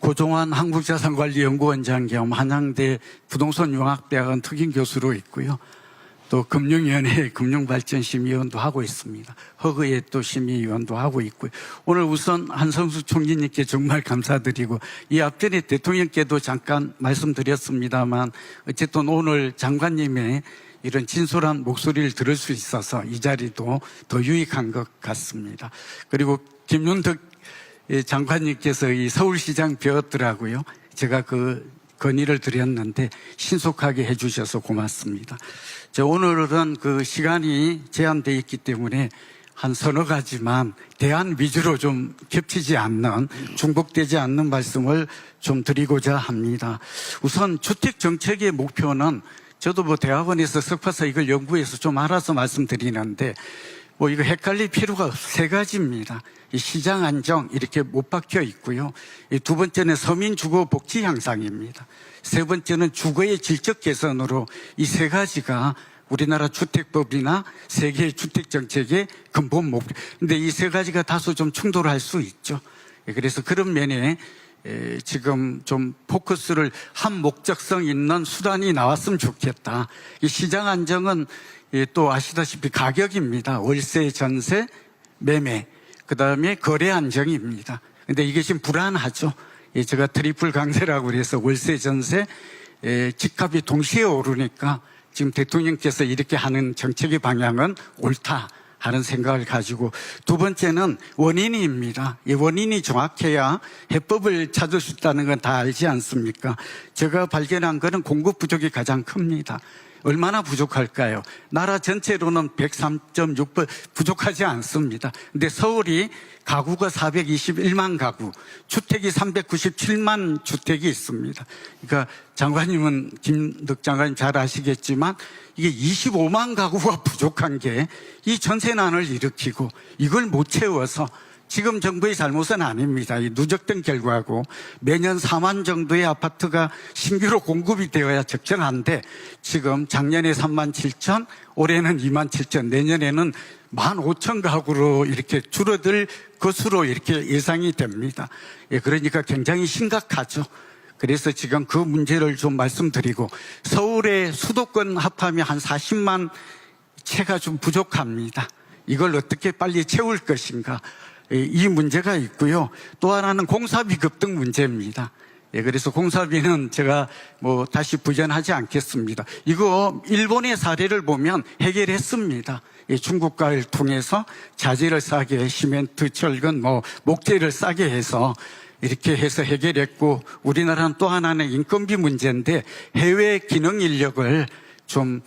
고종환 한국자산관리연구원장 겸 한양대 부동산융합대학원 특임교수로 있고요. 또 금융위원회 금융발전심의위원도 하고 있습니다. 허그의 또 심의위원도 하고 있고요. 오늘 우선 한성수 총리님께 정말 감사드리고, 이 앞전에 대통령께도 잠깐 말씀드렸습니다만 어쨌든 오늘 장관님의 이런 진솔한 목소리를 들을 수 있어서 이 자리도 더 유익한 것 같습니다. 그리고 김윤덕 장관님께서 이 서울시장 뵈었더라고요. 제가 그 건의를 드렸는데 신속하게 해주셔서 고맙습니다. 오늘은 그 시간이 제한되어 있기 때문에 한 서너 가지만 대안 위주로 좀 겹치지 않는, 중복되지 않는 말씀을 좀 드리고자 합니다. 우선 주택정책의 목표는 저도 뭐 대학원에서 석파서 이걸 연구해서 좀 알아서 말씀드리는데 뭐 이거 헷갈릴 필요가 세 가지입니다. 이 시장 안정 이렇게 못 박혀 있고요. 이 두 번째는 서민 주거 복지 향상입니다. 세 번째는 주거의 질적 개선으로 이 세 가지가 우리나라 주택법이나 세계 주택 정책의 근본 목표. 근데 이 세 가지가 다소 좀 충돌할 수 있죠. 그래서 그런 면에 지금 좀 포커스를 한 목적성 있는 수단이 나왔으면 좋겠다. 이 시장 안정은 또 아시다시피 가격입니다. 월세, 전세, 매매, 그 다음에 거래 안정입니다. 근데 이게 지금 불안하죠. 제가 트리플 강세라고 그래서 월세, 전세, 집값이 동시에 오르니까 지금 대통령께서 이렇게 하는 정책의 방향은 옳다 하는 생각을 가지고, 두 번째는 원인입니다. 이 원인이 정확해야 해법을 찾을 수 있다는 건 다 알지 않습니까? 제가 발견한 거는 공급 부족이 가장 큽니다. 얼마나 부족할까요? 나라 전체로는 103.6% 부족하지 않습니다. 근데 서울이 가구가 421만 가구, 주택이 397만 주택이 있습니다. 그러니까 장관님은, 김덕 장관님 잘 아시겠지만 이게 25만 가구가 부족한 게 이 전세난을 일으키고, 이걸 못 채워서 지금 정부의 잘못은 아닙니다. 이 누적된 결과고, 매년 4만 정도의 아파트가 신규로 공급이 되어야 적정한데 지금 작년에 3만 7천, 올해는 2만 7천, 내년에는 1만 5천 가구로 이렇게 줄어들 것으로 이렇게 예상이 됩니다. 그러니까 굉장히 심각하죠. 그래서 지금 그 문제를 좀 말씀드리고, 서울의 수도권 합하면 한 40만 채가 좀 부족합니다. 이걸 어떻게 빨리 채울 것인가, 이 문제가 있고요. 또 하나는 공사비 급등 문제입니다. 그래서 공사비는 제가 뭐 다시 부연하지 않겠습니다. 이거 일본의 사례를 보면 해결했습니다. 중국과를 통해서 자재를 싸게, 시멘트, 철근, 뭐 목재를 싸게 해서 이렇게 해서 해결했고, 우리나라는 또 하나는 인건비 문제인데 해외 기능 인력을 좀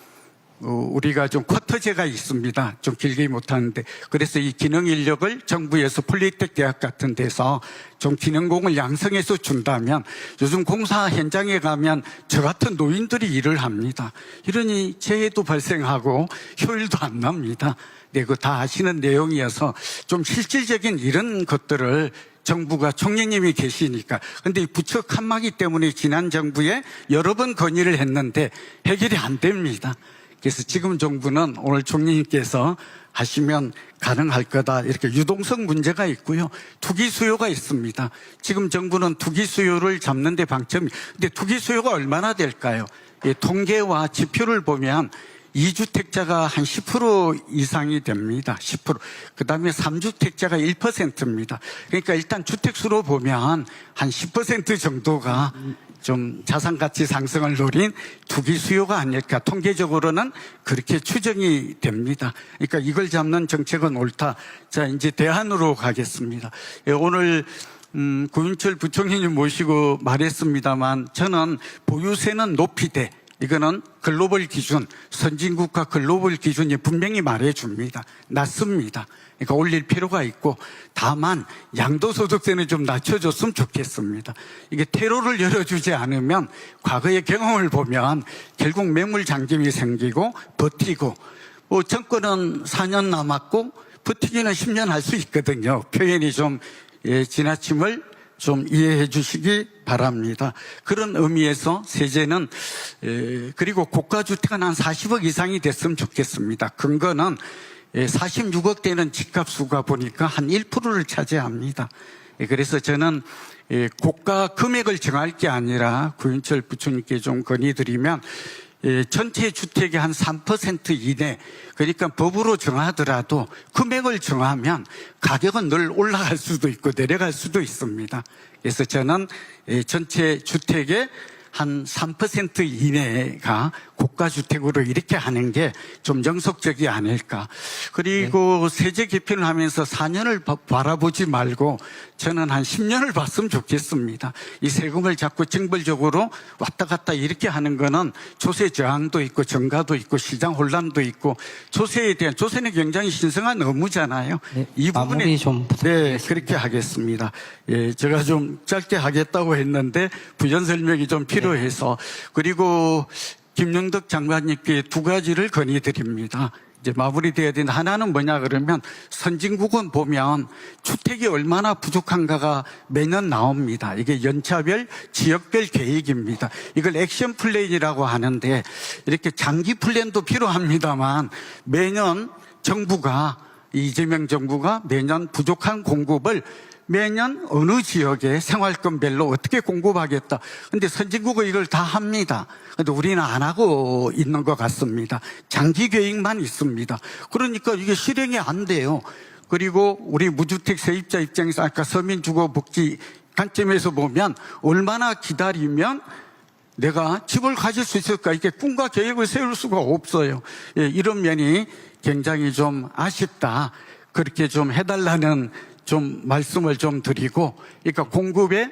우리가 좀 쿼터제가 있습니다. 좀 길게 못하는데, 그래서 이 기능 인력을 정부에서 폴리텍 대학 같은 데서 좀 기능공을 양성해서 준다면, 요즘 공사 현장에 가면 저 같은 노인들이 일을 합니다. 이러니 재해도 발생하고 효율도 안 납니다. 네, 그거 다 아시는 내용이어서 좀 실질적인 이런 것들을 정부가, 총리님이 계시니까. 근데 이 부처 칸막이 때문에 지난 정부에 여러 번 건의를 했는데 해결이 안 됩니다. 그래서 지금 정부는 오늘 총리님께서 하시면 가능할 거다, 이렇게 유동성 문제가 있고요. 투기 수요가 있습니다. 지금 정부는 투기 수요를 잡는 데 방점이, 근데 투기 수요가 얼마나 될까요? 통계와 지표를 보면 2주택자가 한 10% 이상이 됩니다. 10%. 그 다음에 3주택자가 1%입니다. 그러니까 일단 주택수로 보면 한 10% 정도가 좀 자산가치 상승을 노린 투기 수요가 아닐까, 통계적으로는 그렇게 추정이 됩니다. 그러니까 이걸 잡는 정책은 옳다. 자, 이제 대안으로 가겠습니다. 오늘 구윤철 부총리님 모시고 말했습니다만, 저는 보유세는 높이되, 이거는 글로벌 기준, 선진국가 글로벌 기준이 분명히 말해줍니다. 낮습니다. 그러니까 올릴 필요가 있고, 다만 양도소득세는 좀 낮춰줬으면 좋겠습니다. 이게 테러를 열어주지 않으면 과거의 경험을 보면 결국 매물 잠김이 생기고 버티고, 뭐 정권은 4년 남았고 버티기는 10년 할 수 있거든요. 표현이 좀 지나침을 좀 이해해 주시기 바랍니다. 그런 의미에서 세제는, 그리고 고가주택은 한 40억 이상이 됐으면 좋겠습니다. 근거는 46억 되는 집값 수가 보니까 한 1%를 차지합니다. 그래서 저는 고가 금액을 정할 게 아니라 구윤철 부총리께 좀 건의드리면 전체 주택의 한 3% 이내, 그러니까 법으로 정하더라도 금액을 정하면 가격은 늘 올라갈 수도 있고 내려갈 수도 있습니다. 그래서 저는 전체 주택의 한 3% 이내가 고가주택으로 이렇게 하는 게 좀 정석적이 아닐까. 그리고 세제 개편을 하면서 4년을 바라보지 말고 저는 한 10년을 봤으면 좋겠습니다. 이 세금을 자꾸 징벌적으로 왔다 갔다 이렇게 하는 거는 조세 저항도 있고 정가도 있고 시장 혼란도 있고 조세는 굉장히 신성한 의무잖아요. 네, 이 부분에 마무리 좀 부탁드리겠습니다. 그렇게 하겠습니다. 제가 좀 짧게 하겠다고 했는데 부연 설명이 좀 필요해서 그리고 김영덕 장관님께 두 가지를 건의드립니다. 이제 마무리돼야 되는 하나는 뭐냐 그러면 선진국은 보면 주택이 얼마나 부족한가가 매년 나옵니다. 이게 연차별, 지역별 계획입니다. 이걸 액션 플랜이라고 하는데 이렇게 장기 플랜도 필요합니다만 매년 이재명 정부가 매년 부족한 공급을 매년 어느 지역에 생활권별로 어떻게 공급하겠다. 근데 선진국은 이걸 다 합니다. 근데 우리는 안 하고 있는 것 같습니다. 장기 계획만 있습니다. 그러니까 이게 실행이 안 돼요. 그리고 우리 무주택 세입자 입장에서 아까 서민주거복지 관점에서 보면 얼마나 기다리면 내가 집을 가질 수 있을까? 이게 꿈과 계획을 세울 수가 없어요. 이런 면이 굉장히 좀 아쉽다. 그렇게 좀 해달라는 좀 말씀을 좀 드리고, 그러니까 공급의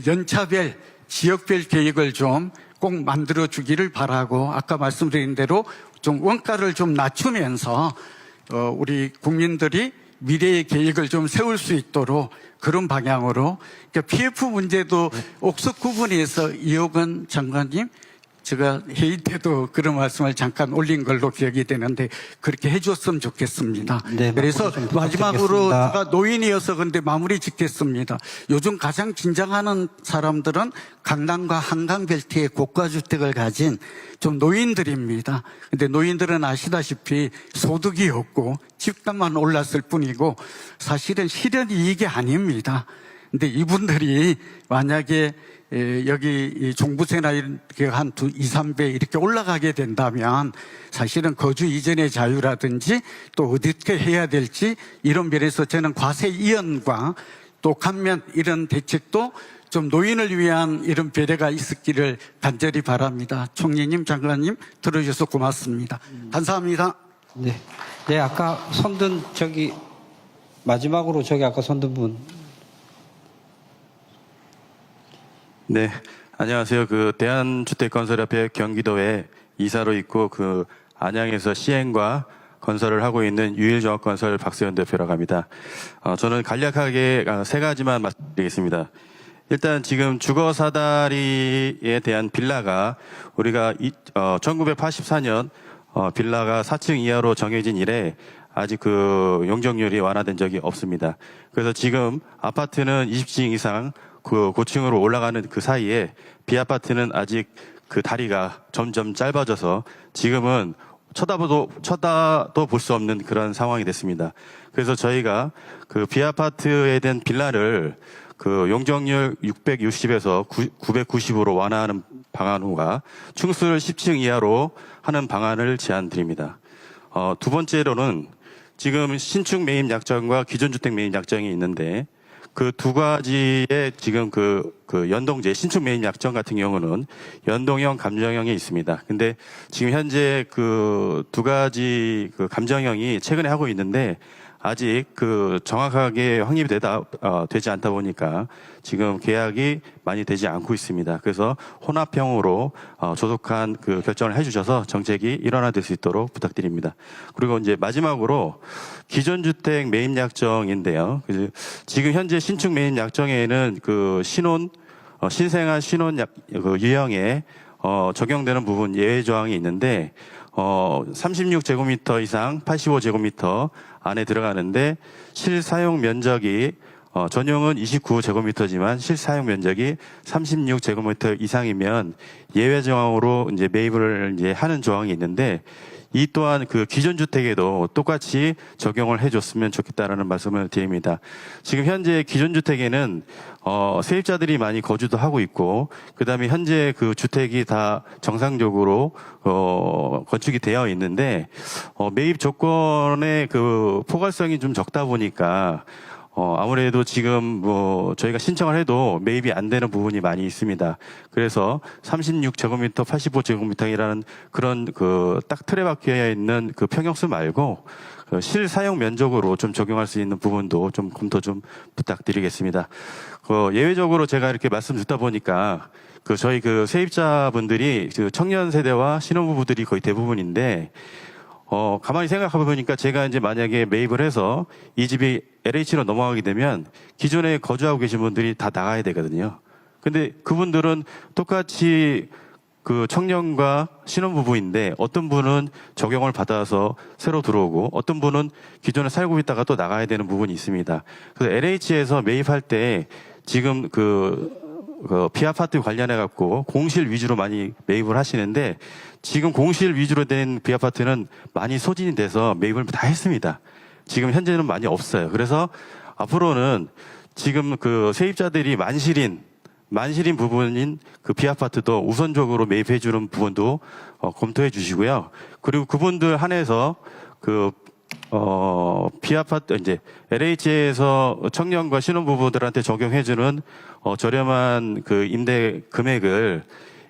연차별, 지역별 계획을 좀 꼭 만들어 주기를 바라고, 아까 말씀드린 대로 좀 원가를 좀 낮추면서 우리 국민들이 미래의 계획을 좀 세울 수 있도록 그런 방향으로. 그러니까 PF 문제도 옥석 구분에서 이호건 장관님, 제가 회의 때도 그런 말씀을 잠깐 올린 걸로 기억이 되는데 그렇게 해줬으면 좋겠습니다. 네, 그래서 마지막으로 부탁드리겠습니다. 제가 노인이어서 근데 마무리 짓겠습니다. 요즘 가장 긴장하는 사람들은 강남과 한강벨트의 고가주택을 가진 좀 노인들입니다. 근데 노인들은 아시다시피 소득이 없고 집값만 올랐을 뿐이고 사실은 실현 이익이 아닙니다. 근데 이분들이 만약에 여기 종부세나 이렇게 한 2, 3배 이렇게 올라가게 된다면 사실은 거주 이전의 자유라든지 또 어떻게 해야 될지 이런 면에서 저는 과세 이연과 또 감면 이런 대책도 좀 노인을 위한 이런 배려가 있었기를 간절히 바랍니다. 총리님, 장관님 들어주셔서 고맙습니다. 감사합니다. 네. 네, 아까 손든 마지막으로 아까 손든 분. 네, 안녕하세요. 대한주택건설협회 경기도에 이사로 있고 안양에서 시행과 건설을 하고 있는 유일종합건설 박세현 대표라고 합니다. 저는 간략하게 세 가지만 말씀드리겠습니다. 일단 지금 주거사다리에 대한 빌라가 우리가 1984년 빌라가 4층 이하로 정해진 이래 아직 용적률이 완화된 적이 없습니다. 그래서 지금 아파트는 20층 이상 고층으로 올라가는 그 사이에 비아파트는 아직 다리가 점점 짧아져서 지금은 쳐다도 볼 수 없는 그런 상황이 됐습니다. 그래서 저희가 비아파트에 대한 빌라를 용적률 660에서 990으로 완화하는 방안과 층수를 10층 이하로 하는 방안을 제안드립니다. 두 번째로는 지금 신축 매입 약정과 기존주택 매입 약정이 있는데 그 두 가지의 지금 연동제 신축 매입 약정 같은 경우는 연동형, 감정형이 있습니다. 근데 지금 현재 두 가지 감정형이 최근에 하고 있는데 아직 정확하게 확립이 되지 않다 보니까 지금 계약이 많이 되지 않고 있습니다. 그래서 혼합형으로 조속한 결정을 해주셔서 정책이 일원화될 수 있도록 부탁드립니다. 그리고 이제 마지막으로 기존주택 매입 약정인데요. 지금 현재 신축 매입 약정에는 신생아 신혼 유형에 적용되는 부분 예외 조항이 있는데 36제곱미터 이상 85제곱미터 안에 들어가는데 실사용 면적이 전용은 29제곱미터지만 실사용 면적이 36제곱미터 이상이면 예외 조항으로 이제 매입을 하는 조항이 있는데 이 또한 그 기존 주택에도 똑같이 적용을 해줬으면 좋겠다라는 말씀을 드립니다. 지금 현재 기존 주택에는 세입자들이 많이 거주도 하고 있고, 그다음에 현재 그 주택이 다 정상적으로 건축이 되어 있는데 매입 조건의 그 포괄성이 좀 적다 보니까 아무래도 지금 저희가 신청을 해도 매입이 안 되는 부분이 많이 있습니다. 그래서 36제곱미터, 85제곱미터이라는 그런 그 딱 틀에 박혀 있는 그 평형수 말고 실사용 면적으로 좀 적용할 수 있는 부분도 좀 검토 좀 부탁드리겠습니다. 예외적으로 제가 이렇게 말씀 듣다 보니까 저희 그 세입자분들이 그 청년 세대와 신혼부부들이 거의 대부분인데 가만히 생각해 보니까 제가 이제 만약에 매입을 해서 이 집이 LH로 넘어가게 되면 기존에 거주하고 계신 분들이 다 나가야 되거든요. 근데 그분들은 똑같이 그 청년과 신혼부부인데 어떤 분은 적용을 받아서 새로 들어오고 어떤 분은 기존에 살고 있다가 또 나가야 되는 부분이 있습니다. 그래서 LH에서 매입할 때 지금 비아파트 관련해 갖고 공실 위주로 많이 매입을 하시는데 지금 공실 위주로 된 비아파트는 많이 소진이 돼서 매입을 다 했습니다. 지금 현재는 많이 없어요. 그래서 앞으로는 지금 그 세입자들이 만실인 부분인 그 비아파트도 우선적으로 매입해 주는 부분도 검토해 주시고요. 그리고 그분들 한해서 비아파트, 이제, LH에서 청년과 신혼부부들한테 적용해주는, 저렴한 그 임대 금액을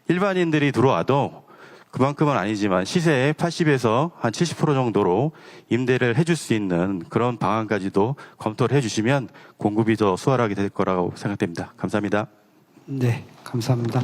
일반인들이 들어와도 그만큼은 아니지만 시세의 80에서 한 70% 정도로 임대를 해줄 수 있는 그런 방안까지도 검토를 해주시면 공급이 더 수월하게 될 거라고 생각됩니다. 감사합니다. 네, 감사합니다.